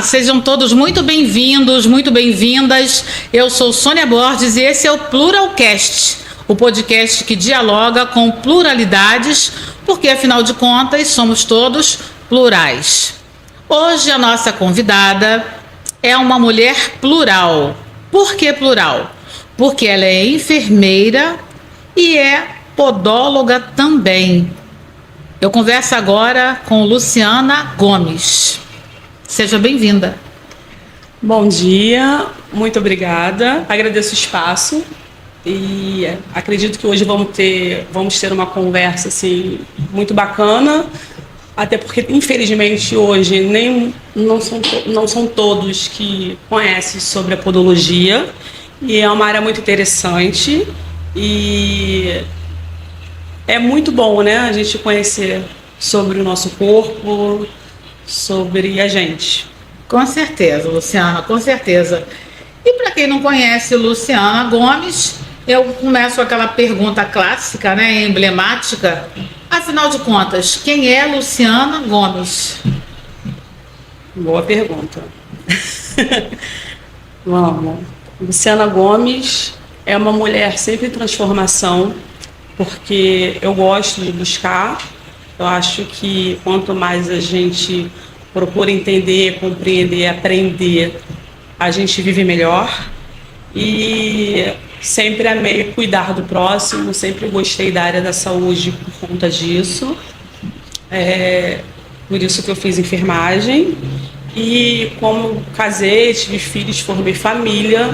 sejam todos muito bem-vindos, muito bem-vindas. Eu sou Sônia Borges e esse é o Pluralcast, o podcast que dialoga com pluralidades, porque afinal de contas somos todos plurais. Hoje a nossa convidada é uma mulher plural. Por que plural? Porque ela é enfermeira e é podóloga também. Eu converso agora com Luciana Gomes. Seja bem-vinda. Bom dia, muito obrigada. Agradeço o espaço e acredito que hoje vamos ter uma conversa assim, muito bacana, até porque, infelizmente, hoje não são todos que conhecem sobre a podologia e é uma área muito interessante e é muito bom, né, a gente conhecer sobre o nosso corpo, sobre a gente. Com certeza, Luciana, com certeza. E para quem não conhece Luciana Gomes, eu começo com aquela pergunta clássica, né, emblemática. Afinal de contas, quem é Luciana Gomes? Boa pergunta. Vamos. Luciana Gomes é uma mulher sempre em transformação, porque eu gosto de buscar. Eu acho que quanto mais a gente procura entender, compreender, aprender, a gente vive melhor. E sempre amei cuidar do próximo, sempre gostei da área da saúde por conta disso. Por isso que eu fiz enfermagem. E como casei, tive filhos, formei família,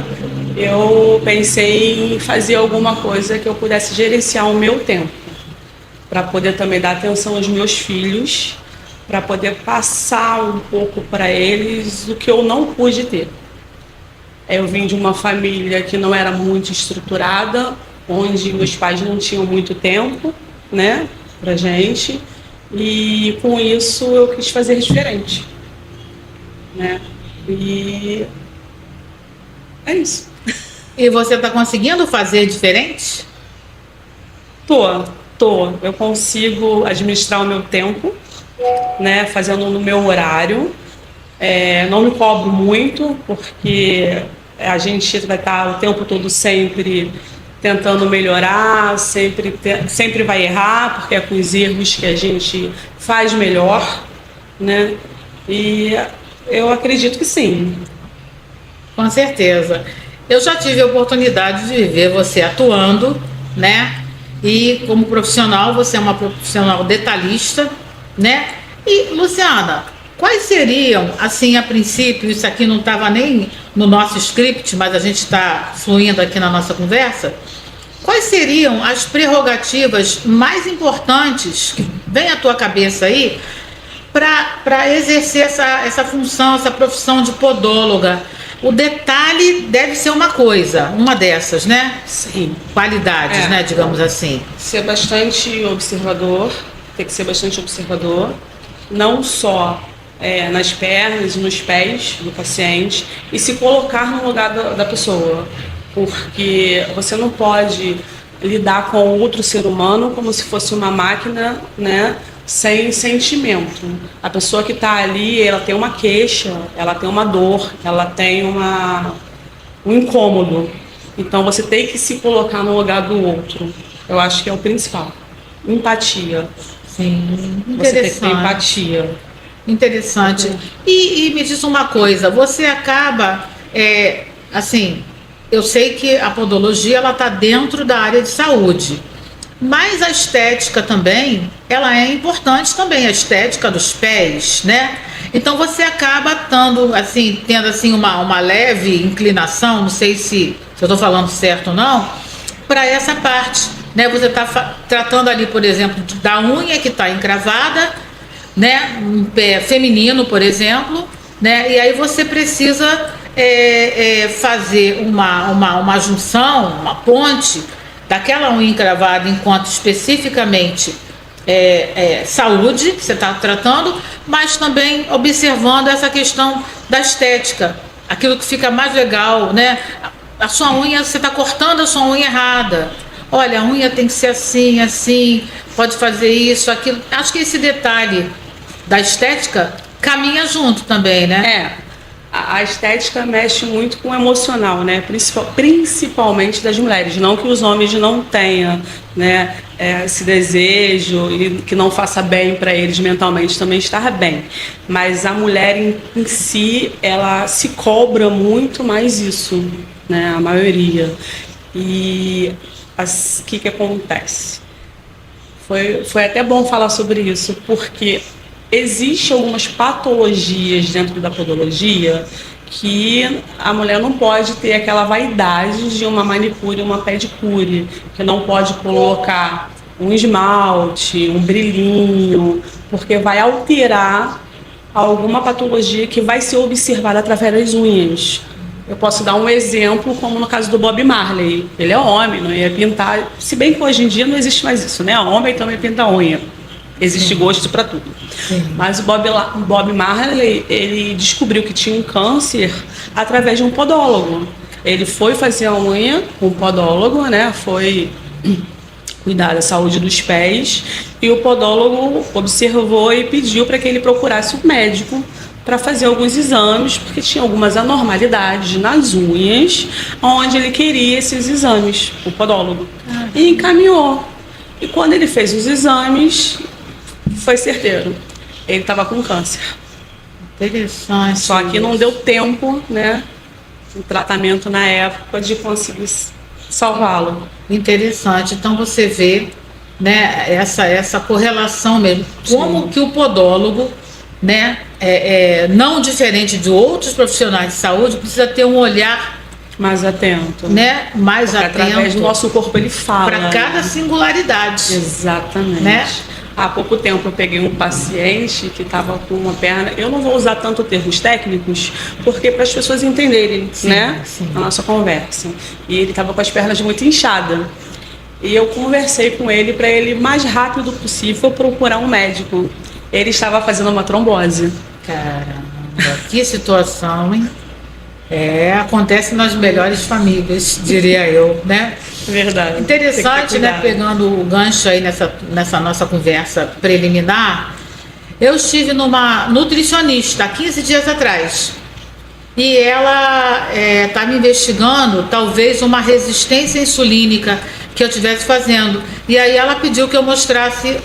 eu pensei em fazer alguma coisa que eu pudesse gerenciar o meu tempo, para poder também dar atenção aos meus filhos, para poder passar um pouco para eles o que eu não pude ter. Eu vim de uma família que não era muito estruturada, onde meus pais não tinham muito tempo, né, pra gente, e com isso eu quis fazer diferente, né, e é isso. E você está conseguindo fazer diferente? Eu consigo administrar o meu tempo, né, fazendo no meu horário. Não me cobro muito, porque a gente vai estar o tempo todo sempre tentando melhorar, sempre vai errar, porque é com os erros que a gente faz melhor, né? E eu acredito que sim. Com certeza. Eu já tive a oportunidade de ver você atuando, né? E como profissional, você é uma profissional detalhista, né? E, Luciana, quais seriam, assim, a princípio, isso aqui não estava nem no nosso script, mas a gente está fluindo aqui na nossa conversa, quais seriam as prerrogativas mais importantes que vem à tua cabeça aí para exercer essa função, essa profissão de podóloga? O detalhe deve ser uma coisa, uma dessas, né? Sim. Qualidades, né, digamos assim. Ser bastante observador, tem que ser bastante observador, não só nas pernas e nos pés do paciente, e se colocar no lugar da pessoa, porque você não pode lidar com outro ser humano como se fosse uma máquina, né, sem sentimento. A pessoa que está ali, ela tem uma queixa, ela tem uma dor, ela tem um incômodo. Então você tem que se colocar no lugar do outro. Eu acho que é o principal. Empatia. Sim, interessante. Você tem que ter empatia. Interessante. E me diz uma coisa, você acaba, assim, eu sei que a podologia ela está dentro da área de saúde, mas a estética também, ela é importante também, a estética dos pés, né? Então você acaba tendo assim uma leve inclinação, não sei se eu estou falando certo ou não, para essa parte, né? Você está tratando ali, por exemplo, da unha que está encravada, né? Um pé feminino, por exemplo, né? E aí você precisa fazer uma junção, uma ponte daquela unha encravada enquanto especificamente saúde, que você está tratando, mas também observando essa questão da estética, aquilo que fica mais legal, né? A sua unha, você está cortando a sua unha errada. Olha, a unha tem que ser assim, assim, pode fazer isso, aquilo. Acho que esse detalhe da estética caminha junto também, né? a estética mexe muito com o emocional, né? Principalmente das mulheres. Não que os homens não tenham, né, esse desejo e que não faça bem para eles mentalmente também estar bem. Mas a mulher em si, ela se cobra muito mais isso, né? A maioria. E o que acontece? Foi até bom falar sobre isso, porque existem algumas patologias dentro da podologia que a mulher não pode ter aquela vaidade de uma manicure e uma pedicure, que não pode colocar um esmalte, um brilhinho, porque vai alterar alguma patologia que vai ser observada através das unhas. Eu posso dar um exemplo, como no caso do Bob Marley. Ele é homem, não ia pintar, se bem que hoje em dia não existe mais isso, né? Homem também pinta unha. Existe gosto para tudo. Sim. Mas o Bob Marley, ele descobriu que tinha um câncer através de um podólogo. Ele foi fazer a unha com um podólogo, né? Foi cuidar da saúde dos pés, e o podólogo observou e pediu para que ele procurasse um médico para fazer alguns exames, porque tinha algumas anormalidades nas unhas, onde ele queria esses exames, o podólogo. E encaminhou. E quando ele fez os exames, foi certeiro. Ele estava com câncer. Interessante. Só que não deu tempo, né, o tratamento na época de conseguir salvá-lo. Interessante. Então você vê, né, essa correlação mesmo. Como que o podólogo, né, não diferente de outros profissionais de saúde, precisa ter um olhar mais atento, né, mais atento. Através do nosso corpo ele fala para cada singularidade. Exatamente. Né? Há pouco tempo eu peguei um paciente que estava com uma perna, eu não vou usar tanto termos técnicos, porque para as pessoas entenderem, né, a nossa conversa. E ele estava com as pernas muito inchadas. E eu conversei com ele para ele, mais rápido possível, procurar um médico. Ele estava fazendo uma trombose. Caramba, que situação, hein? Acontece nas melhores famílias, diria eu, né? Verdade. Interessante, né? Pegando o gancho aí nessa nossa conversa preliminar, eu estive numa nutricionista há 15 dias atrás. E ela está me investigando, talvez, uma resistência insulínica que eu estivesse fazendo. E aí ela pediu que eu mostrasse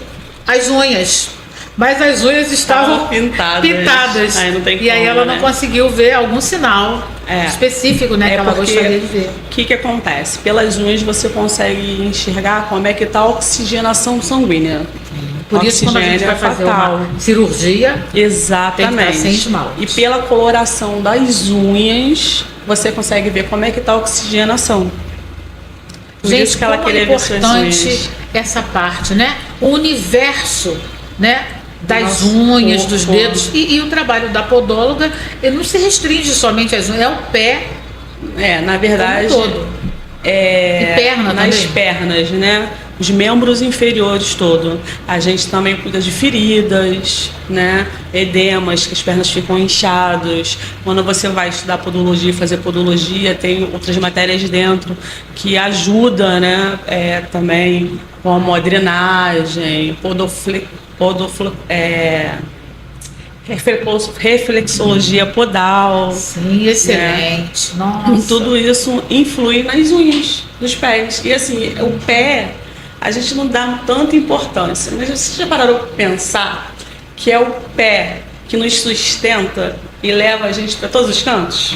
as unhas. Mas as unhas estavam pintadas. Aí não tem como, e aí ela não conseguiu ver algum sinal específico, né, que ela gostaria de ver. O que acontece? Pelas unhas você consegue enxergar como é que está a oxigenação sanguínea. Por isso, quando a gente vai fazer uma cirurgia, exatamente, tem que estar sem esmalte. E pela coloração das unhas, você consegue ver como é que está a oxigenação. Por gente, isso que ela queria ver suas unhas. Essa parte, né? O universo, né, das unhas, dos dedos, e o trabalho da podóloga, ele não se restringe somente às unhas, é o pé. Na verdade, todo. E perna nas também. Pernas, né? Os membros inferiores todo. A gente também cuida de feridas, né? Edemas, que as pernas ficam inchadas. Quando você vai estudar podologia, fazer podologia, tem outras matérias dentro que ajuda, né? Também como a drenagem, reflexologia podal. Sim, excelente. Né? Nossa. Tudo isso influi nas unhas dos pés. E assim, o pé, a gente não dá tanta importância. Mas vocês já pararam para pensar que é o pé que nos sustenta e leva a gente para todos os cantos?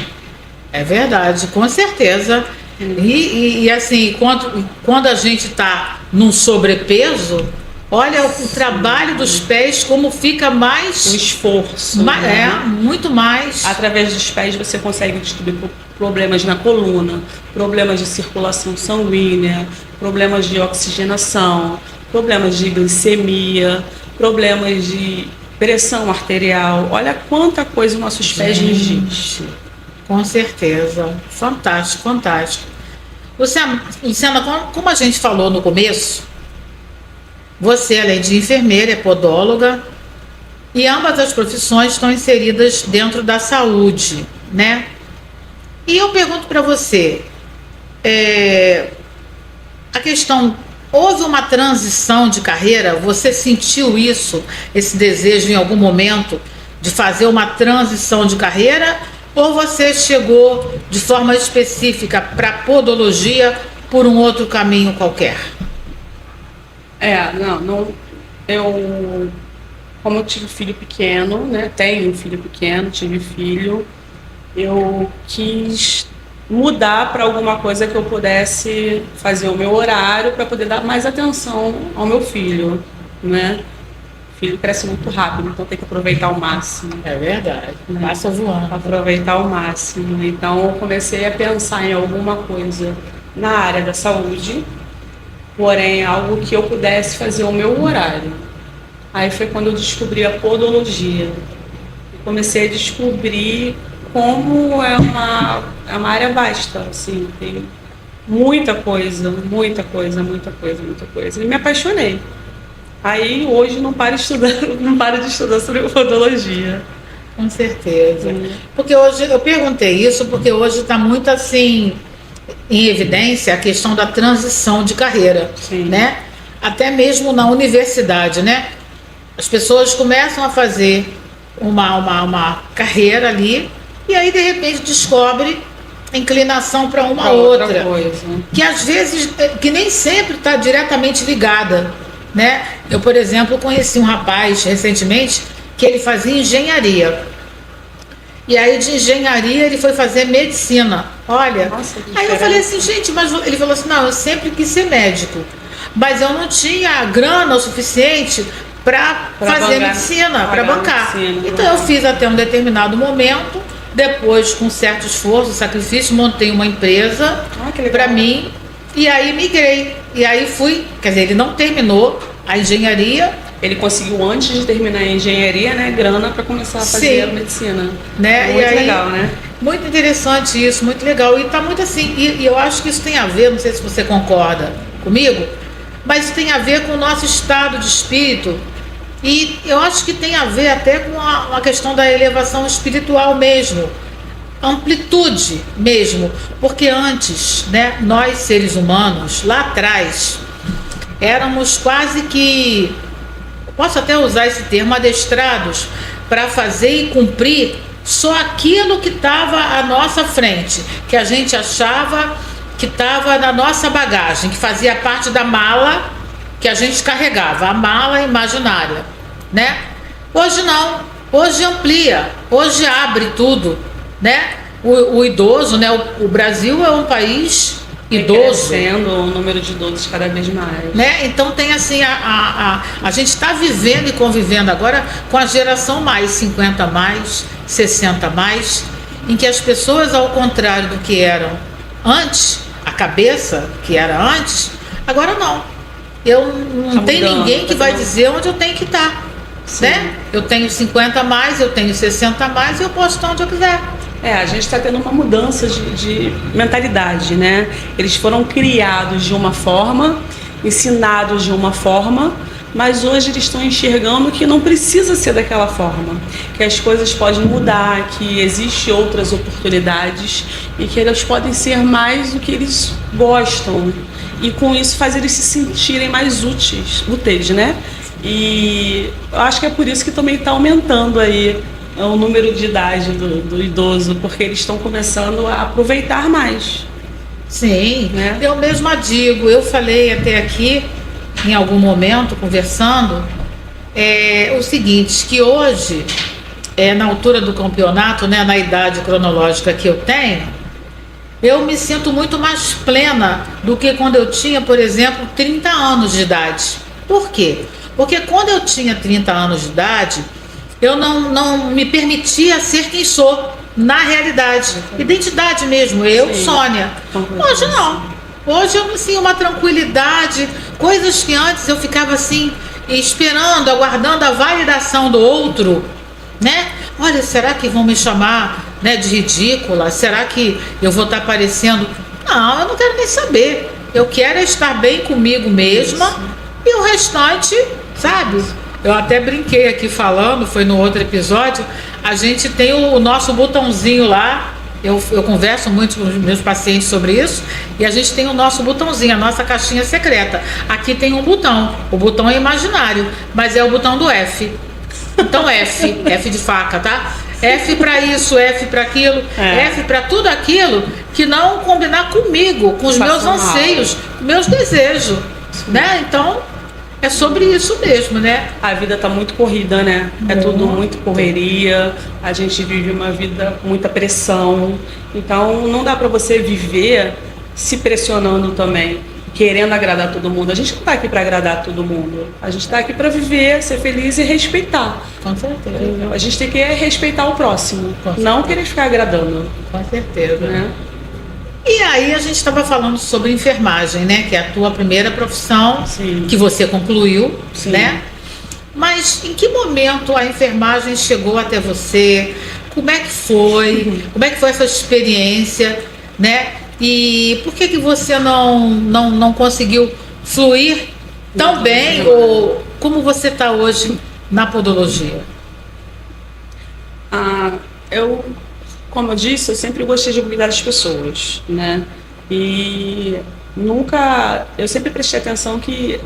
É verdade, com certeza. E assim, quando a gente está num sobrepeso, olha o trabalho dos pés, como fica mais... O esforço. Muito mais. Através dos pés você consegue descobrir problemas na coluna, problemas de circulação sanguínea, problemas de oxigenação, problemas de glicemia, problemas de pressão arterial. Olha quanta coisa os nossos pés nos diz. Com certeza. Fantástico, fantástico. Luciana, como a gente falou no começo, você, além de enfermeira, é podóloga, e ambas as profissões estão inseridas dentro da saúde, né? E eu pergunto para você, a questão, houve uma transição de carreira? Você sentiu isso, esse desejo em algum momento de fazer uma transição de carreira? Ou você chegou de forma específica para a podologia por um outro caminho qualquer? Como eu tive filho pequeno, né? Tenho um filho pequeno, tive filho, eu quis mudar para alguma coisa que eu pudesse fazer o meu horário para poder dar mais atenção ao meu filho, né? O filho cresce muito rápido, então tem que aproveitar ao máximo. É verdade, né? Passa voando. Aproveitar ao máximo. Então eu comecei a pensar em alguma coisa na área da saúde, porém algo que eu pudesse fazer o meu horário. Aí foi quando eu descobri a podologia. Comecei a descobrir como é uma área vasta, assim, tem muita coisa. E me apaixonei. Aí hoje não paro de estudar sobre podologia. Com certeza. Porque hoje, eu perguntei isso porque hoje está muito assim em evidência a questão da transição de carreira, Sim. né? Até mesmo na universidade, né? As pessoas começam a fazer uma carreira ali e aí de repente descobre inclinação para uma outra coisa. Que às vezes, que nem sempre está diretamente ligada, né? Eu, por exemplo, conheci um rapaz recentemente que ele fazia engenharia. E aí de engenharia ele foi fazer medicina. Olha, Nossa, aí eu falei assim, gente, mas ele falou assim, não, eu sempre quis ser médico, mas eu não tinha grana o suficiente para fazer medicina, para bancar. Então eu fiz até um determinado momento, depois com certo esforço, sacrifício, montei uma empresa para mim e aí migrei. E aí fui, quer dizer, ele não terminou a engenharia. Ele conseguiu, antes de terminar a engenharia, né, grana para começar a fazer a medicina. Né? Muito legal, né? Muito interessante isso, muito legal. E tá muito assim, e eu acho que isso tem a ver, não sei se você concorda comigo, mas isso tem a ver com o nosso estado de espírito. E eu acho que tem a ver até com a questão da elevação espiritual mesmo, amplitude mesmo, porque antes, né, nós seres humanos, lá atrás, éramos quase que, posso até usar esse termo, adestrados para fazer e cumprir só aquilo que estava à nossa frente, que a gente achava que estava na nossa bagagem, que fazia parte da mala que a gente carregava, a mala imaginária, né? Hoje não, hoje amplia, hoje abre tudo, né? O idoso, né? O Brasil é um país idoso. Crescendo o número de idosos cada vez mais. Né? Então tem assim, a gente está vivendo e convivendo agora com a geração mais 50 mais, 60 mais, em que as pessoas, ao contrário do que eram antes, a cabeça que era antes, agora não. Não tem ninguém que vai dizer onde eu tenho que estar. Né? Eu tenho 50 mais, eu tenho 60 mais e eu posso estar onde eu quiser. A gente está tendo uma mudança de mentalidade, né? Eles foram criados de uma forma, ensinados de uma forma, mas hoje eles estão enxergando que não precisa ser daquela forma, que as coisas podem mudar, que existem outras oportunidades e que elas podem ser mais o que eles gostam. E com isso faz eles se sentirem mais úteis, né? E eu acho que é por isso que também está aumentando aí o número de idade do idoso, porque eles estão começando a aproveitar mais. Sim, né? Eu mesma digo, eu falei até aqui, em algum momento, conversando, o seguinte, que hoje, na altura do campeonato, né, na idade cronológica que eu tenho, eu me sinto muito mais plena do que quando eu tinha, por exemplo, 30 anos de idade. Por quê? Porque quando eu tinha 30 anos de idade, eu não me permitia ser quem sou, na realidade. Identidade mesmo, eu, Sim. Sônia. Hoje não. Hoje eu me sinto uma tranquilidade, coisas que antes eu ficava assim, esperando, aguardando a validação do outro, né? Olha, será que vão me chamar, né, de ridícula? Será que eu vou estar parecendo? Não, eu não quero nem saber. Eu quero estar bem comigo mesma e o restante, sabe? Eu até brinquei aqui falando, foi no outro episódio, a gente tem o nosso botãozinho lá, eu converso muito com os meus pacientes sobre isso, e a gente tem o nosso botãozinho, a nossa caixinha secreta. Aqui tem um botão, o botão é imaginário, mas é o botão do F. Então F de faca, tá? F para isso, F para aquilo, F para tudo aquilo que não combinar comigo, com os meus anseios, meus desejos, né? Então, é sobre isso mesmo, né? A vida tá muito corrida, né? É tudo muito correria, a gente vive uma vida com muita pressão, então não dá para você viver se pressionando também, querendo agradar todo mundo. A gente não tá aqui para agradar todo mundo, a gente tá aqui para viver, ser feliz e respeitar. Com certeza. A gente tem que respeitar o próximo, não querer ficar agradando. Com certeza. Né? E aí a gente estava falando sobre enfermagem, né? Que é a tua primeira profissão, Sim. que você concluiu, Sim. né? Mas em que momento a enfermagem chegou até você? Como é que foi? Como é que foi essa experiência, né? E por que você não conseguiu fluir tão bem ou como você está hoje na podologia? Como eu disse, eu sempre gostei de cuidar das pessoas, né? E eu sempre prestei atenção que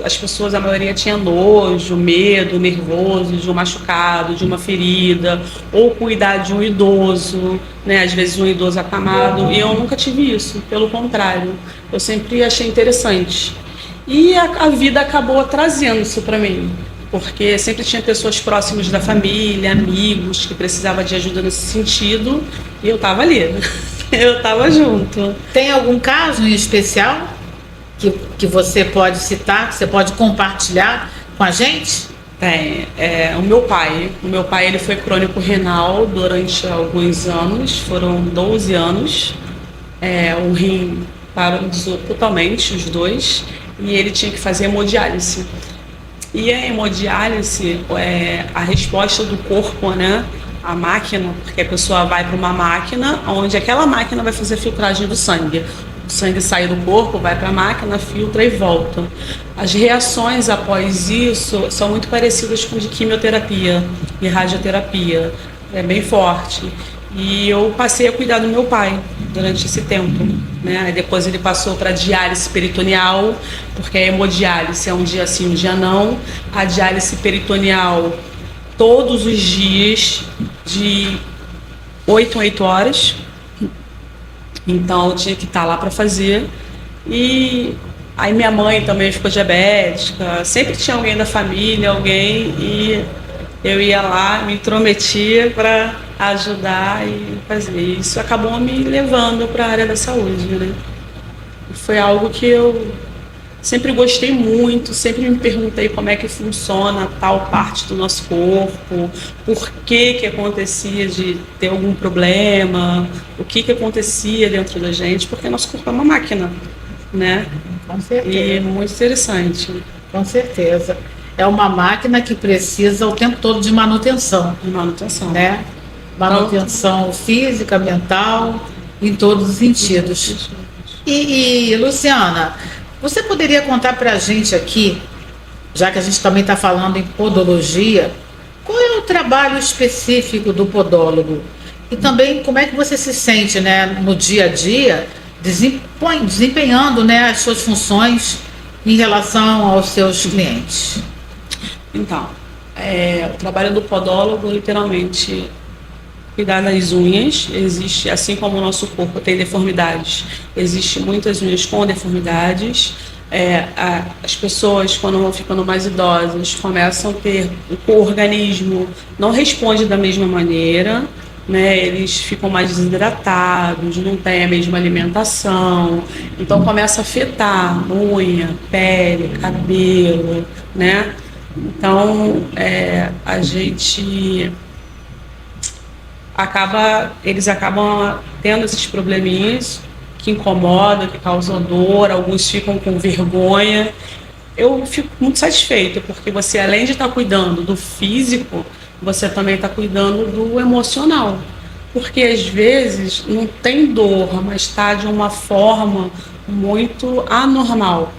as pessoas, a maioria tinha nojo, medo, nervoso de um machucado, de uma ferida, ou cuidar de um idoso, né? Às vezes um idoso acamado, e eu nunca tive isso, pelo contrário, eu sempre achei interessante. E a vida acabou trazendo isso para mim, porque sempre tinha pessoas próximas da família, amigos que precisavam de ajuda nesse sentido, e eu estava ali, né? Eu estava junto. Tem algum caso em especial que você pode citar, que você pode compartilhar com a gente? Tem. O meu pai, ele foi crônico renal durante alguns anos, foram 12 anos. O rim paralisou totalmente, os dois, e ele tinha que fazer hemodiálise. E a hemodiálise é a resposta do corpo, né? A máquina, porque a pessoa vai para uma máquina, onde aquela máquina vai fazer a filtragem do sangue. O sangue sai do corpo, vai para a máquina, filtra e volta. As reações após isso são muito parecidas com de quimioterapia e radioterapia. É bem forte. E eu passei a cuidar do meu pai durante esse tempo, né? Aí depois ele passou para diálise peritoneal, porque a hemodiálise é um dia sim, um dia não. A diálise peritoneal todos os dias, de 8 a 8 horas. Então eu tinha que estar lá para fazer. E aí minha mãe também ficou diabética, sempre tinha alguém da família, e eu ia lá, me intrometia para ajudar e fazer. Isso acabou me levando para a área da saúde, né? Foi algo que eu sempre gostei muito, sempre me perguntei como é que funciona tal parte do nosso corpo, por que acontecia de ter algum problema, o que acontecia dentro da gente, porque nosso corpo é uma máquina, né? Com certeza. E é muito interessante. Com certeza. É uma máquina que precisa o tempo todo de manutenção. De manutenção. Né? Manutenção física, mental, em todos os sentidos. E Luciana, você poderia contar para a gente aqui, já que a gente também está falando em podologia, qual é o trabalho específico do podólogo? E também como é que você se sente, né, no dia a dia, desempenhando, né, as suas funções em relação aos seus clientes? Então, o trabalho do podólogo, literalmente, cuidar das unhas. Existe, assim como o nosso corpo tem deformidades, existe muitas unhas com deformidades. As pessoas, quando vão ficando mais idosas, começam a ter o organismo não responde da mesma maneira, né? Eles ficam mais desidratados, não têm a mesma alimentação, então começa a afetar unha, pele, cabelo, né? Então a gente eles acabam tendo esses probleminhas que incomodam, que causam dor, alguns ficam com vergonha. Eu fico muito satisfeita, porque você, além de estar cuidando do físico, você também está cuidando do emocional. Porque às vezes não tem dor, mas está de uma forma muito anormal.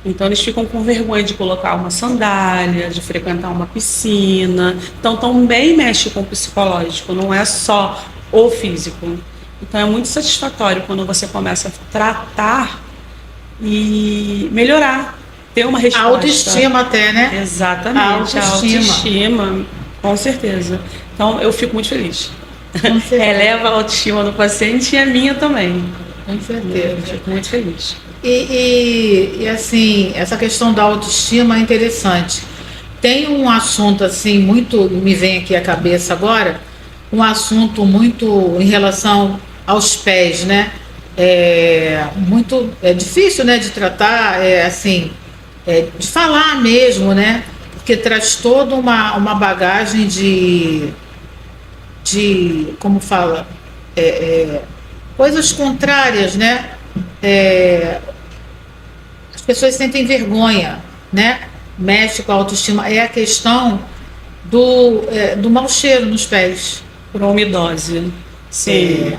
Então eles ficam com vergonha de colocar uma sandália, de frequentar uma piscina. Então também mexe com o psicológico, não é só o físico. Então é muito satisfatório quando você começa a tratar e melhorar, ter uma resposta. A autoestima até, né? Exatamente, a autoestima, com certeza. Então, eu fico muito feliz. Com certeza. Eleva a autoestima do paciente e a minha também. Com certeza. Eu fico muito feliz. E assim, essa questão da autoestima é interessante. Tem um assunto assim, muito, me vem aqui à cabeça agora, um assunto muito em relação aos pés, né? Muito difícil, né, de tratar, de falar mesmo, né? Porque traz toda uma bagagem como fala, coisas contrárias, né? As pessoas sentem vergonha, né? Mexe com a autoestima. É a questão do mau cheiro nos pés. Bromidose. Sim.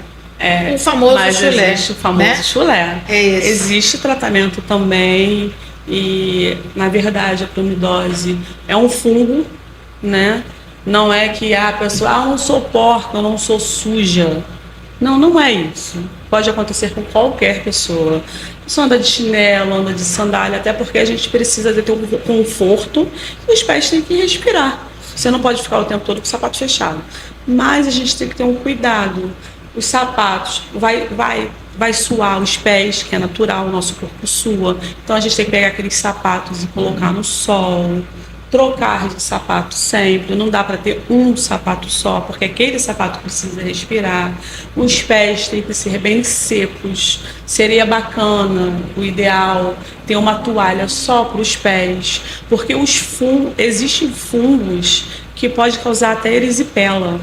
O famoso mas chulé. Existe o famoso, né? chulé. Esse. Existe tratamento também e, na verdade, a bromidose é um fungo, né? Não é que a pessoa, eu não sou porca, eu não sou suja. Não, não é isso. Pode acontecer com qualquer pessoa. Você anda de chinelo, anda de sandália, até porque a gente precisa de ter um conforto e os pés têm que respirar. Você não pode ficar o tempo todo com o sapato fechado. Mas a gente tem que ter um cuidado. Os sapatos vai suar os pés, que é natural, o nosso corpo sua. Então a gente tem que pegar aqueles sapatos e colocar no sol. Trocar de sapato sempre, não dá para ter um sapato só, porque aquele sapato precisa respirar. Os pés têm que ser bem secos. Seria bacana, o ideal, ter uma toalha só para os pés, porque existem fungos que pode causar até erisipela.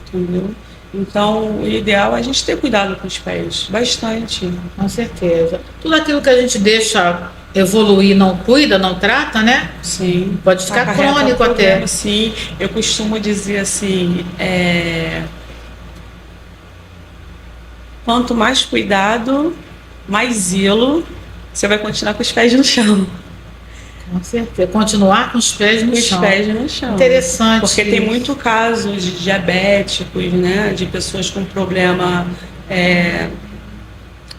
Entendeu? Então, o ideal é a gente ter cuidado com os pés, bastante. Com certeza. Tudo aquilo que a gente deixa evoluir, não cuida, não trata, né? Sim. Pode ficar Acarreta crônico problema, até. Sim, eu costumo dizer assim, quanto mais cuidado, mais zelo, você vai continuar com os pés no chão. Com certeza. Continuar com os pés no chão. Os pés no chão. Interessante. Porque tem muito casos de diabéticos, né? De pessoas com problema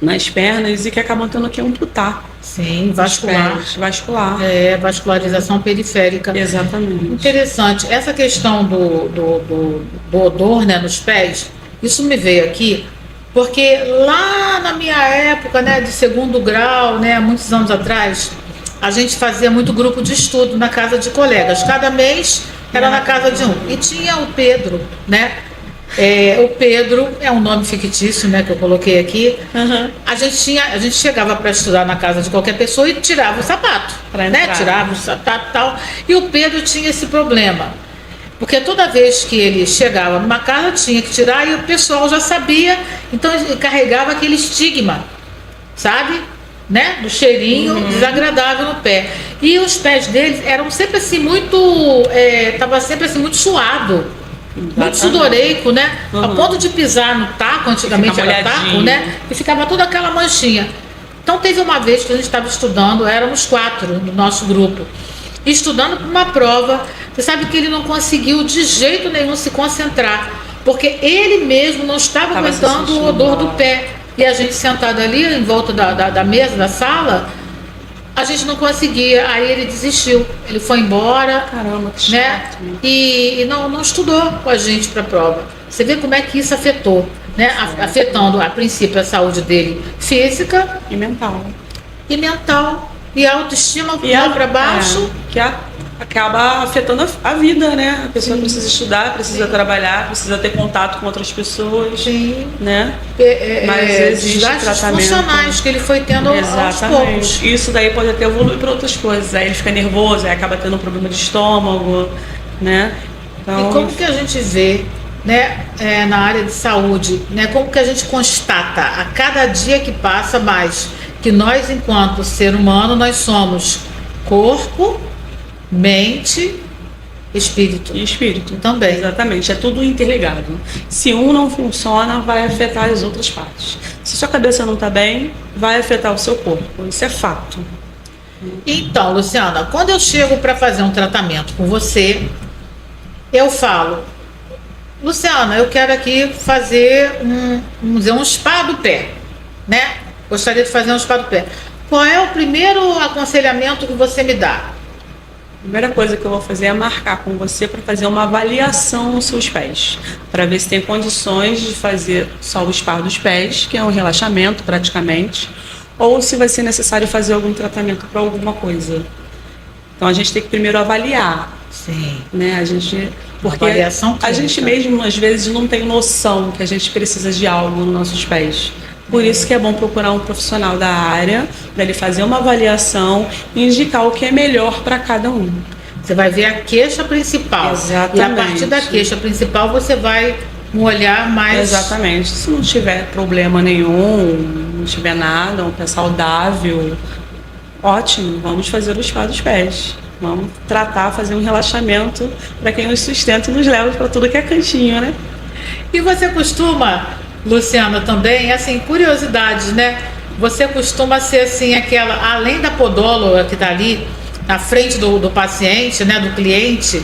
nas pernas e que acabam tendo que amputar. Sim, vascular. Vascular. Vascularização periférica. Exatamente. Interessante. Essa questão do odor, né, nos pés, isso me veio aqui, porque lá na minha época, né, de segundo grau, né, há muitos anos atrás, a gente fazia muito grupo de estudo na casa de colegas. Cada mês era na casa de um. E tinha o Pedro, né? O Pedro é um nome fictício, né, que eu coloquei aqui. Uhum. A gente chegava para estudar na casa de qualquer pessoa e tirava o sapato, né? Tirava o sapato e tal. E o Pedro tinha esse problema, porque toda vez que ele chegava numa casa tinha que tirar e o pessoal já sabia, então ele carregava aquele estigma, sabe? Né? Do cheirinho desagradável no pé. E os pés deles eram sempre assim muito, tava sempre assim muito suado. Muito sudoreico, né? Ao ponto de pisar no taco, antigamente era taco, né? E ficava toda aquela manchinha. Então teve uma vez que a gente estava estudando, éramos 4 no nosso grupo, estudando para uma prova. Você sabe que ele não conseguiu de jeito nenhum se concentrar, porque ele mesmo não estava aguentando o odor do pé. E a gente sentado ali em volta da mesa, da sala, a gente não conseguia, aí ele desistiu, ele foi embora. Caramba, que né? chato. E não estudou com a gente para a prova. Você vê como é que isso afetou, né? Afetando a princípio a saúde dele física E mental. E a autoestima lá para baixo. Que acaba afetando a vida, né? A pessoa precisa estudar, precisa trabalhar, precisa ter contato com outras pessoas. Sim. Né? Mas existe tratamento funcionais que ele foi tendo aos poucos. Isso daí pode até evoluir para outras coisas. Aí ele fica nervoso, aí acaba tendo um problema de estômago, né? Então, e como que a gente vê, né, na área de saúde, né, como que a gente constata a cada dia que passa mais que nós, enquanto ser humano, nós somos corpo, mente, espírito. E espírito. Também. Exatamente, é tudo interligado. Se um não funciona, vai afetar as outras partes. Se sua cabeça não está bem, vai afetar o seu corpo. Isso é fato. Então, Luciana, quando eu chego para fazer um tratamento com você, eu falo, Luciana, eu quero aqui fazer um spa do pé, né? Gostaria de fazer um spa do pé. Qual é o primeiro aconselhamento que você me dá? Primeira coisa que eu vou fazer é marcar com você para fazer uma avaliação nos seus pés, para ver se tem condições de fazer só o spa dos pés, que é um relaxamento praticamente, ou se vai ser necessário fazer algum tratamento para alguma coisa. Então a gente tem que primeiro avaliar. Sim. Né? Porque Avaliação clínica. A gente mesmo às vezes não tem noção que a gente precisa de algo nos nossos pés. Por isso que é bom procurar um profissional da área, para ele fazer uma avaliação e indicar o que é melhor para cada um. Você vai ver a queixa principal. Exatamente. E a partir da queixa principal você vai um olhar mais... Exatamente. Se não tiver problema nenhum, não tiver nada, um pé saudável, ótimo, vamos fazer o spa dos pés. Vamos tratar, fazer um relaxamento para quem nos sustenta e nos leva para tudo que é cantinho, né? E você costuma, Luciana, também, assim, curiosidades, né? Você costuma ser, assim, aquela, além da podóloga que está ali na frente do paciente, né, do cliente,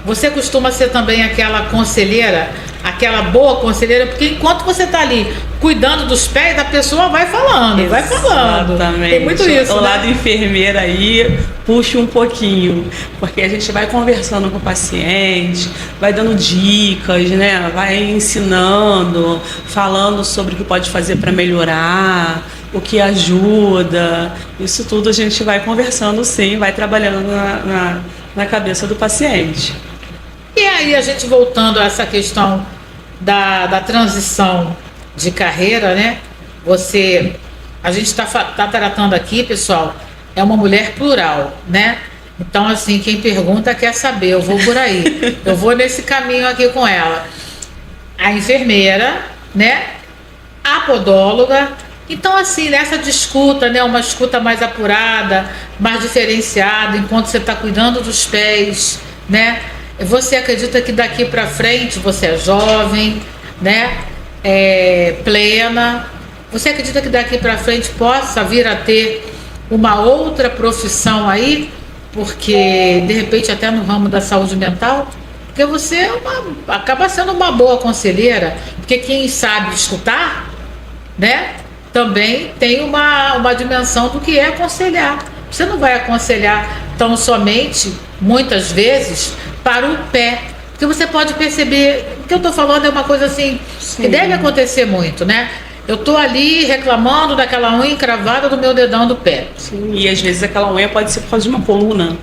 você costuma ser também aquela conselheira, aquela boa conselheira, porque enquanto você está ali cuidando dos pés, a pessoa vai falando, vai falando. Exatamente. Tem muito isso, o né? lado enfermeira aí puxa um pouquinho, porque a gente vai conversando com o paciente, vai dando dicas, né? Vai ensinando, falando sobre o que pode fazer para melhorar, o que ajuda. Isso tudo a gente vai conversando, sim, vai trabalhando na cabeça do paciente. E aí, a gente voltando a essa questão da transição de carreira, né? A gente está tratando aqui, pessoal, é uma mulher plural, né? Então, assim, quem pergunta quer saber, eu vou por aí. Eu vou nesse caminho aqui com ela. A enfermeira, né? A podóloga. Então, assim, nessa disputa, né? Uma escuta mais apurada, mais diferenciada, enquanto você está cuidando dos pés, né? Você acredita que daqui para frente você é jovem, né? Plena. Você acredita que daqui para frente possa vir a ter uma outra profissão aí? Porque, de repente, até no ramo da saúde mental? Porque você acaba sendo uma boa conselheira. Porque quem sabe escutar, né? Também tem uma dimensão do que é aconselhar. Você não vai aconselhar tão somente, muitas vezes, para o pé. Porque você pode perceber, o que eu estou falando é uma coisa assim, sim, que deve acontecer muito, né? Eu estou ali reclamando daquela unha encravada do meu dedão do pé. Sim, e às vezes aquela unha pode ser por causa de uma coluna.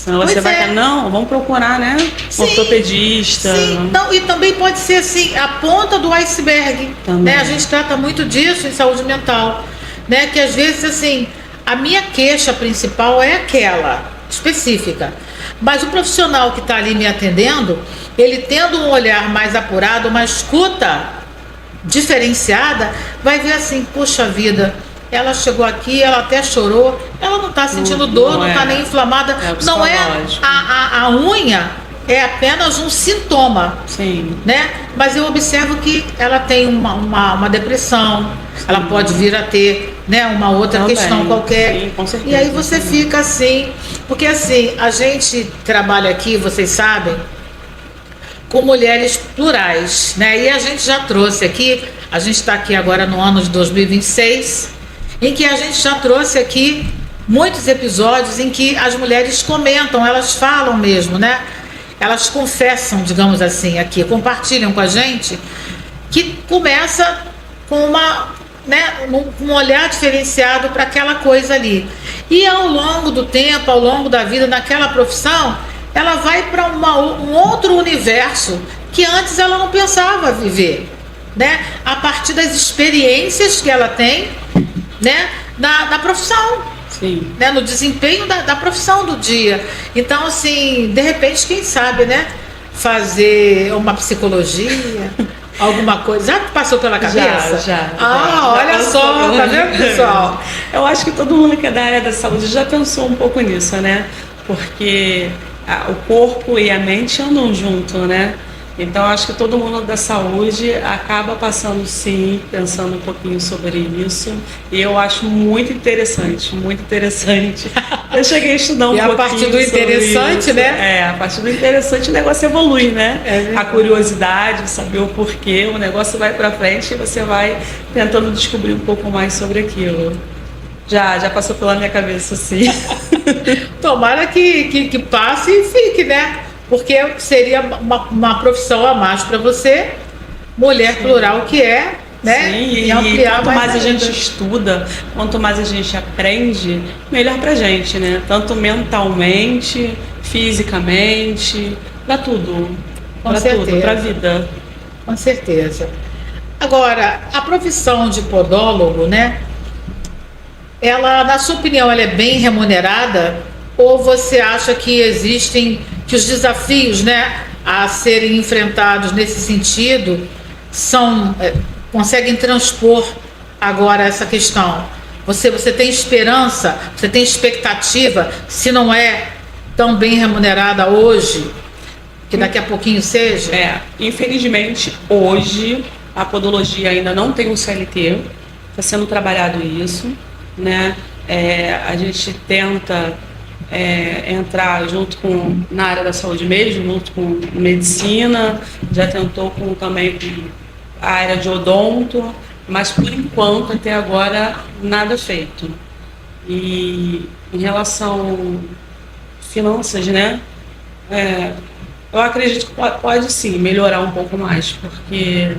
Então você vai falar, não, vamos procurar, né? Um ortopedista. Sim, não, e também pode ser assim, a ponta do iceberg. Né? A gente trata muito disso em saúde mental. Né? Que às vezes, assim, a minha queixa principal é aquela, específica. Mas o profissional que está ali me atendendo, ele tendo um olhar mais apurado, uma escuta diferenciada, vai ver assim, puxa vida, ela chegou aqui, ela até chorou, ela não está sentindo dor, não está nem inflamada. Não é a unha, é apenas um sintoma. Sim. Né? Mas eu observo que ela tem uma depressão, sim, ela pode vir a ter, né, uma outra também, questão qualquer. Sim, com certeza. E aí você fica assim, porque assim, a gente trabalha aqui, vocês sabem, com mulheres plurais, né? E a gente já trouxe aqui, a gente está aqui agora no ano de 2026, em que a gente já trouxe aqui muitos episódios em que as mulheres comentam, elas falam mesmo, né? Elas confessam, digamos assim, aqui, compartilham com a gente, que começa com um olhar diferenciado para aquela coisa ali. E ao longo do tempo, ao longo da vida, naquela profissão, ela vai para um outro universo que antes ela não pensava viver, né? A partir das experiências que ela tem, né? Da profissão. Sim. Né? No desempenho da profissão do dia. Então, assim, de repente, quem sabe, né? Fazer uma psicologia, alguma coisa. Já passou pela cabeça? Já. Olha só, tá vendo, pessoal? Eu acho que todo mundo que é da área da saúde já pensou um pouco nisso, né? Porque o corpo e a mente andam junto, né? Então, acho que todo mundo da saúde acaba passando, sim, pensando um pouquinho sobre isso. E eu acho muito interessante, muito interessante. Eu cheguei a estudar um pouquinho. E a partir do interessante, isso, né? A partir do interessante o negócio evolui, né? A curiosidade, saber o porquê, o negócio vai para frente e você vai tentando descobrir um pouco mais sobre aquilo. Já passou pela minha cabeça, sim. Tomara que passe e fique, né? Porque seria uma profissão a mais para você, mulher plural que é, né? Sim, E ampliar quanto mais a gente ainda. estuda, quanto mais a gente aprende, melhor pra gente, né? Tanto mentalmente, fisicamente, pra tudo. Com Pra tudo, certeza. pra vida. Com certeza. Agora, a profissão de podólogo, né? Ela, na sua opinião, ela é bem remunerada? Ou você acha que existem, que os desafios, né, a serem enfrentados nesse sentido são, conseguem transpor agora essa questão? Você tem esperança, você tem expectativa, se não é tão bem remunerada hoje, que daqui a pouquinho seja? Infelizmente, hoje, a podologia ainda não tem um CLT, está sendo trabalhado isso, né? A gente tenta entrar junto na área da saúde mesmo, junto com medicina, já tentou também com a área de odonto, mas por enquanto, até agora, nada feito. E em relação finanças, né? Eu acredito que pode sim melhorar um pouco mais, porque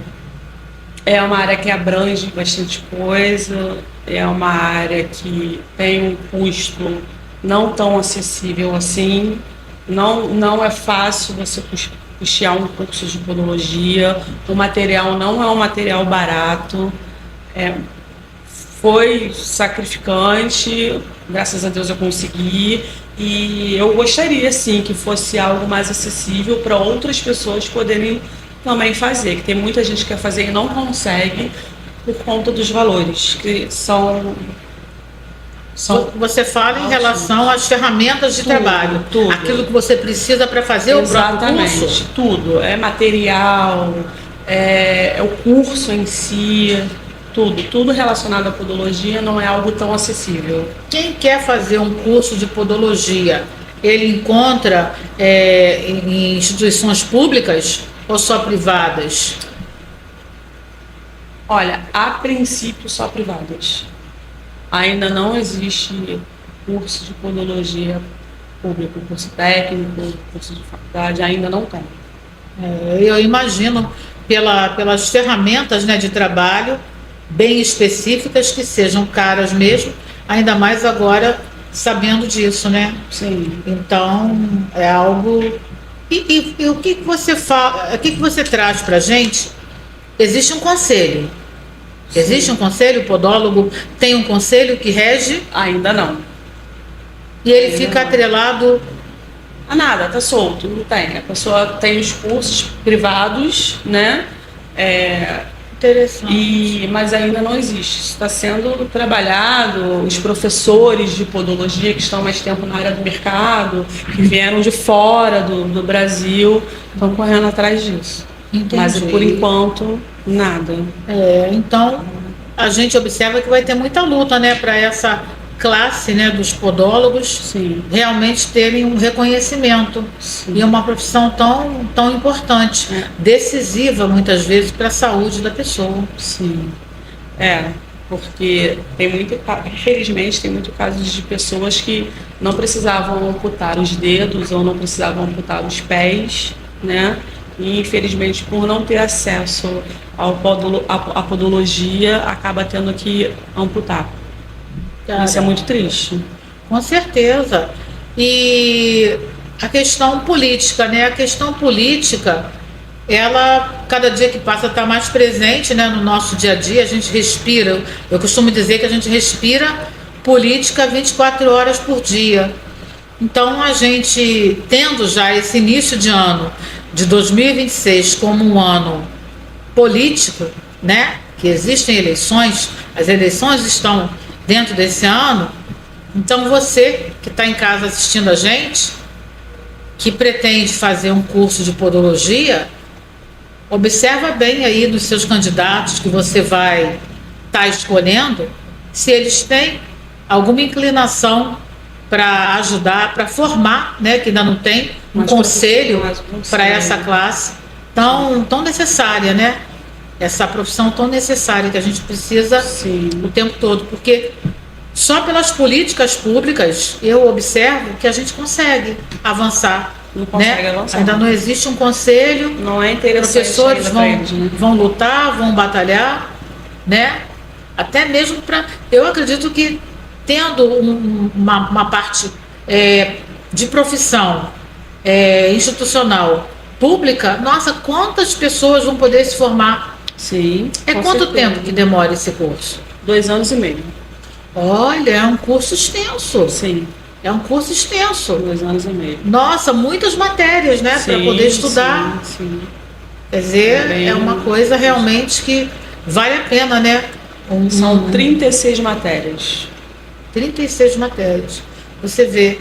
é uma área que abrange bastante coisa, é uma área que tem um custo não tão acessível assim, não é fácil você custear um curso de podologia, o material não é um material barato, foi sacrificante, graças a Deus eu consegui, e eu gostaria sim que fosse algo mais acessível para outras pessoas poderem também fazer, que tem muita gente que quer fazer e não consegue por conta dos valores, que são Você fala em relação às ferramentas de tudo, trabalho, tudo. aquilo que você precisa para fazer o próprio curso? Exatamente, tudo. É material, é o curso em si, tudo relacionado à podologia não é algo tão acessível. Quem quer fazer um curso de podologia, ele encontra em instituições públicas ou só privadas? Olha, a princípio só privadas. Ainda não existe curso de podologia público, curso técnico, curso de faculdade, ainda não tem. Eu imagino pelas ferramentas, né, de trabalho bem específicas que sejam caras mesmo, ainda mais agora sabendo disso, né? Sim. Então é algo. E o que você fala, o que você traz para a gente? Existe um conselho. Sim. Existe um conselho, o podólogo tem um conselho que rege Ainda não. e ele fica atrelado. Nada, tá solto, não tem. A pessoa tem os cursos privados, né? Interessante. Mas ainda não existe. Isso está sendo trabalhado. Os professores de podologia que estão mais tempo na área do mercado, que vieram de fora do Brasil, estão correndo atrás disso. Entendi. Mas por enquanto, nada. Então a gente observa que vai ter muita luta, né, para essa classe, né, dos podólogos. Sim. Realmente terem um reconhecimento. Sim. E é uma profissão tão importante, decisiva muitas vezes para a saúde da pessoa. Sim. Porque infelizmente tem muito casos de pessoas que não precisavam amputar os dedos ou não precisavam amputar os pés, né? E infelizmente por não ter acesso à podologia acaba tendo que amputar. Isso é muito triste. Com certeza. E a questão política, né? A questão política, ela, cada dia que passa, está mais presente, né, no nosso dia a dia. A gente respira. Eu costumo dizer que a gente respira política 24 horas por dia. Então, a gente, tendo já esse início de ano de 2026 como um ano político, né? Que existem eleições, as eleições estão dentro desse ano. Então você que está em casa assistindo a gente, que pretende fazer um curso de podologia, observa bem aí dos seus candidatos que você vai estar escolhendo, se eles têm alguma inclinação para ajudar, para formar, né, que ainda não tem um conselho para essa classe tão necessária, né? Essa profissão tão necessária que a gente precisa o tempo todo, porque Só pelas políticas públicas eu observo que a gente consegue avançar. Não consegue né? avançar. Ainda não existe um conselho. Não é interessante. Professores vão, eles, né? vão lutar, vão batalhar, né? Até mesmo para. Eu acredito que tendo uma parte de profissão institucional pública, nossa, quantas pessoas vão poder se formar? Sim. Quanto tempo que demora esse curso? 2 anos e meio. Olha, é um curso extenso. Sim. É um curso extenso. 2 anos e meio. Nossa, muitas matérias, né? Para poder estudar. Sim. Quer dizer, é uma coisa realmente que vale a pena, né? São 36 matérias. 36 matérias. Você vê.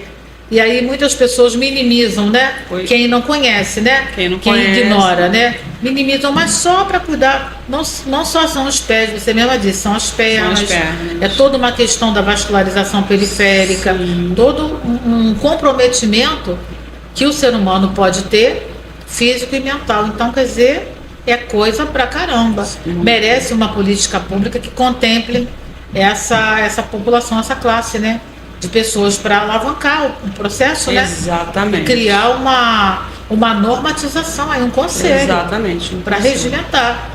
E aí muitas pessoas minimizam, né? Quem não conhece, né? Quem conhece, ignora, né? Minimizam, mas só para cuidar. Não só são os pés, você mesma disse, são as pernas. São as pernas. É toda uma questão da vascularização periférica, todo um comprometimento que o ser humano pode ter, físico e mental. Então, quer dizer, é coisa pra caramba. Merece uma política pública que contemple essa população, essa classe, né? De pessoas para alavancar o processo, né? Exatamente. E criar uma normatização, aí, um conselho. Exatamente. Para regimentar.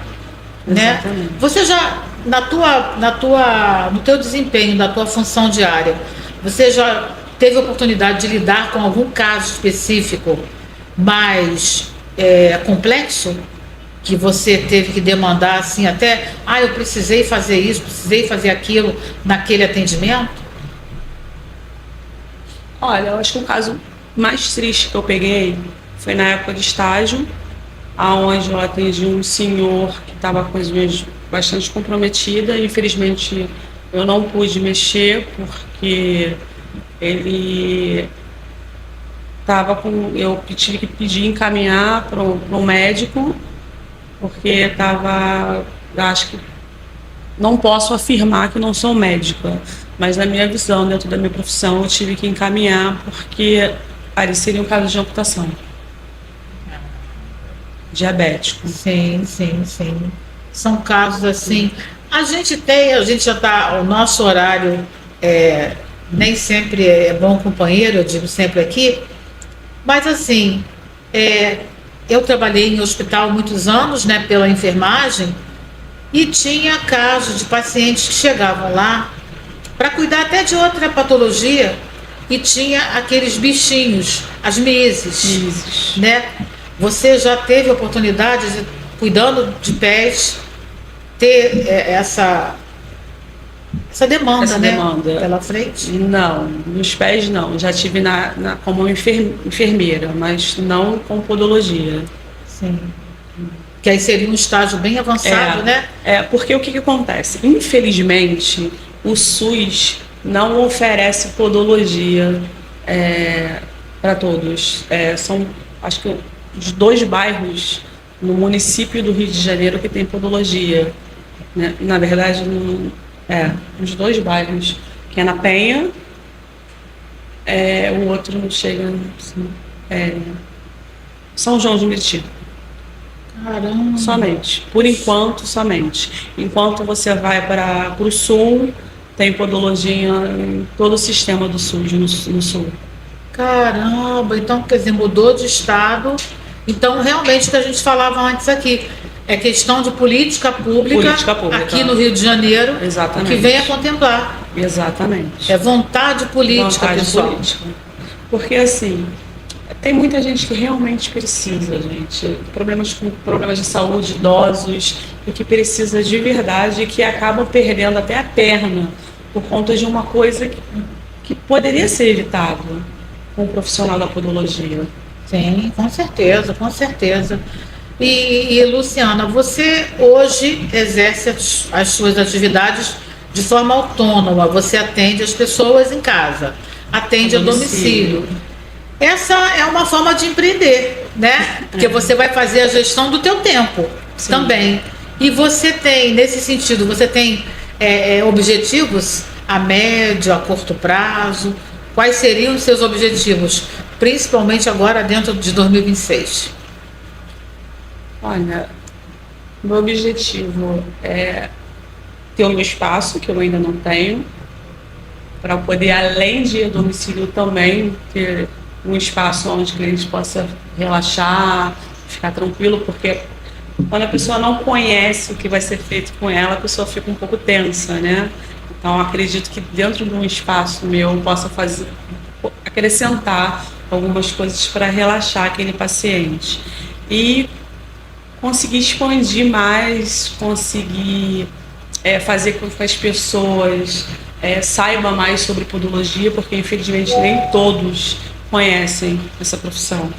Exatamente. Né? Você já, no teu desempenho, da tua função diária, você já teve a oportunidade de lidar com algum caso específico mais complexo? Que você teve que demandar assim até, eu precisei fazer isso, precisei fazer aquilo naquele atendimento? Olha, eu acho que o caso mais triste que eu peguei foi na época de estágio, aonde eu atendi um senhor que estava com as unhas bastante comprometida. Infelizmente, eu não pude mexer porque ele estava com... Eu tive que pedir encaminhar para um médico, porque estava... Acho que não posso afirmar que não sou médica, mas na minha visão, dentro da minha profissão, eu tive que encaminhar porque seria um caso de amputação. Diabético. Sim. São casos assim. A gente já está. O nosso horário nem sempre é bom companheiro, eu digo sempre aqui, mas assim, eu trabalhei em hospital muitos anos, né, pela enfermagem, e tinha casos de pacientes que chegavam lá para cuidar até de outra patologia e tinha aqueles bichinhos, as meses, né? Você já teve a oportunidade de, cuidando de pés, ter essa demanda, né? Pela frente? Não, nos pés não. Já tive como enfermeira, mas não com podologia. Sim. Que aí seria um estágio bem avançado, né? Porque o que acontece? Infelizmente, o SUS não oferece podologia para todos. São, acho que, os 2 bairros no município do Rio de Janeiro que tem podologia. Né? Na verdade, os 2 bairros, que é na Penha, o outro não chega, São João de Meriti. Caramba. Somente. Por enquanto, somente. Enquanto você vai para o sul, tem podologia em todo o sistema do SUS, no sul. Caramba, então, quer dizer, mudou de estado. Então, realmente, o que a gente falava antes aqui, é questão de política pública aqui no Rio de Janeiro. Exatamente. Que venha contemplar. Exatamente. É vontade política, pessoal. Política. Porque, assim, tem muita gente que realmente precisa, gente. Problemas de saúde, idosos, e que precisa de verdade e que acabam perdendo até a perna por conta de uma coisa que poderia ser evitada com um profissional da podologia. Sim, com certeza, com certeza. E Luciana, você hoje exerce as suas atividades de forma autônoma, você atende as pessoas em casa, atende a domicílio. Essa é uma forma de empreender, né? Porque você vai fazer a gestão do teu tempo. Sim. Também. E você tem, nesse sentido, você tem objetivos a médio, a curto prazo? Quais seriam os seus objetivos, principalmente agora dentro de 2026? Olha, meu objetivo é ter o meu espaço, que eu ainda não tenho, para poder, além de ir a domicílio, também ter um espaço onde o cliente possa relaxar, ficar tranquilo, porque quando a pessoa não conhece o que vai ser feito com ela, a pessoa fica um pouco tensa, né? Então, acredito que dentro de um espaço meu eu possa acrescentar algumas coisas para relaxar aquele paciente. E conseguir expandir mais, conseguir fazer com que as pessoas saibam mais sobre podologia, porque infelizmente nem todos conhecem essa profissão.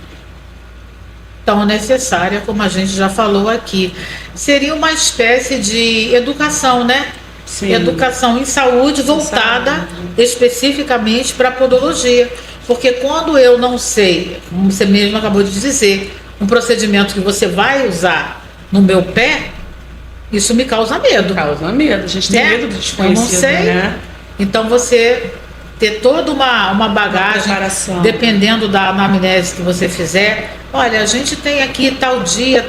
Tão necessária, como a gente já falou aqui. Seria uma espécie de educação, né? Sim. Educação em saúde voltada especificamente para a podologia. Porque quando eu não sei, como você mesmo acabou de dizer, um procedimento que você vai usar no meu pé, isso me causa medo. Causa medo, a gente tem medo do desconhecido, eu não sei, né? Então você ter toda uma bagagem, dependendo da anamnese que você fizer. Olha, a gente tem aqui tal dia,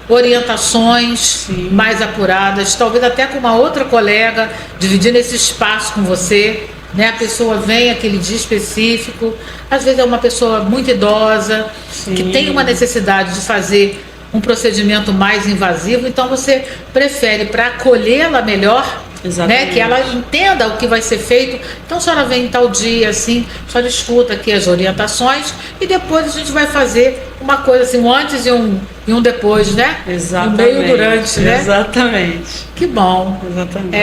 orientações Sim. mais apuradas, talvez até com uma outra colega, dividindo esse espaço com você, né? A pessoa vem aquele dia específico, às vezes é uma pessoa muito idosa, Sim. que tem uma necessidade de fazer um procedimento mais invasivo, então você prefere, para acolhê-la melhor, né, que ela entenda o que vai ser feito. Então a senhora vem em tal dia, assim, a senhora escuta aqui as orientações e depois a gente vai fazer uma coisa assim, um antes e um depois, né? Exatamente. Um meio durante, né? Exatamente. Que bom. Exatamente.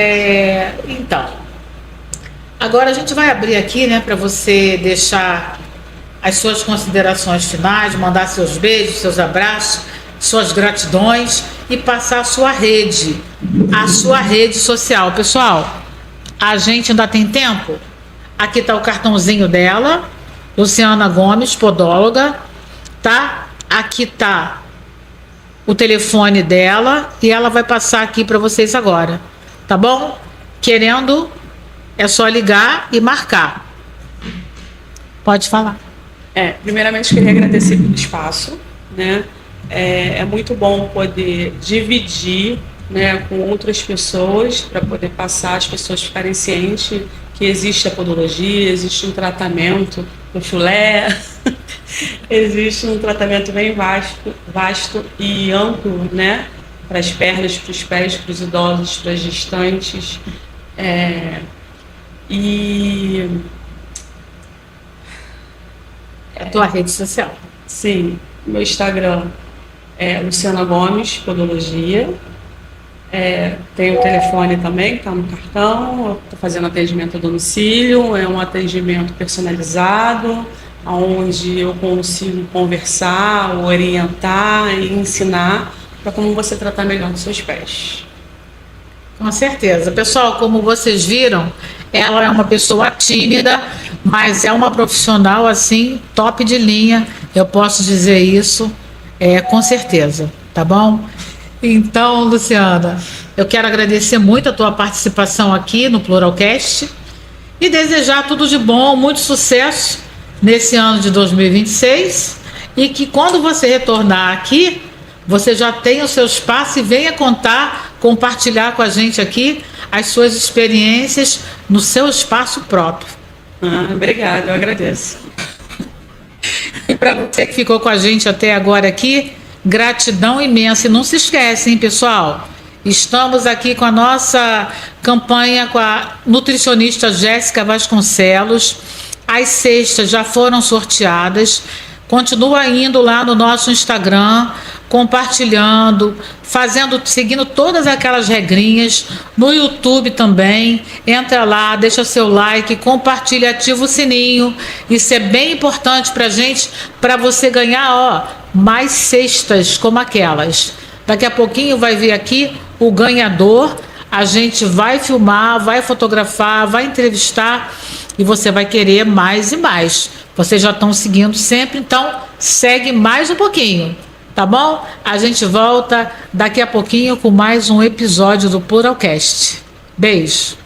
Então, agora a gente vai abrir aqui, né, para você deixar as suas considerações finais, mandar seus beijos, seus abraços, suas gratidões e passar a sua rede social. Pessoal, a gente ainda tem tempo? Aqui está o cartãozinho dela, Luciana Gomes, podóloga, tá? Aqui está o telefone dela e ela vai passar aqui para vocês agora, tá bom? Querendo, é só ligar e marcar. Pode falar. Primeiramente, queria agradecer pelo espaço, né? É muito bom poder dividir, né, com outras pessoas, para poder passar, as pessoas ficarem cientes que existe a podologia, existe um tratamento do chulé, existe um tratamento bem vasto e amplo, né, para as pernas, para os pés, para os idosos, para as gestantes. A tua rede social. Sim, meu Instagram é Luciana Gomes, podologia. Tem o telefone também, que está no cartão. Eu estou fazendo atendimento a domicílio, é um atendimento personalizado, onde eu consigo conversar, orientar e ensinar para como você tratar melhor dos seus pés. Com certeza. Pessoal, como vocês viram, ela é uma pessoa tímida, mas é uma profissional assim, top de linha, eu posso dizer isso, com certeza, tá bom? Então, Luciana, eu quero agradecer muito a tua participação aqui no Pluralcast e desejar tudo de bom, muito sucesso nesse ano de 2026 e que quando você retornar aqui, você já tenha o seu espaço e venha compartilhar com a gente aqui as suas experiências no seu espaço próprio. Obrigada, eu agradeço. E para você que ficou com a gente até agora aqui, gratidão imensa. E não se esquece, hein, pessoal? Estamos aqui com a nossa campanha com a nutricionista Jéssica Vasconcelos. As cestas já foram sorteadas. Continua indo lá no nosso Instagram, compartilhando, seguindo todas aquelas regrinhas. No YouTube também, entra lá, deixa seu like, compartilha, ativa o sininho. Isso é bem importante pra gente, para você ganhar, mais cestas como aquelas. Daqui a pouquinho vai vir aqui o ganhador, a gente vai filmar, vai fotografar, vai entrevistar e você vai querer mais e mais. Vocês já estão seguindo sempre, então segue mais um pouquinho, tá bom? A gente volta daqui a pouquinho com mais um episódio do Pluralcast. Beijo!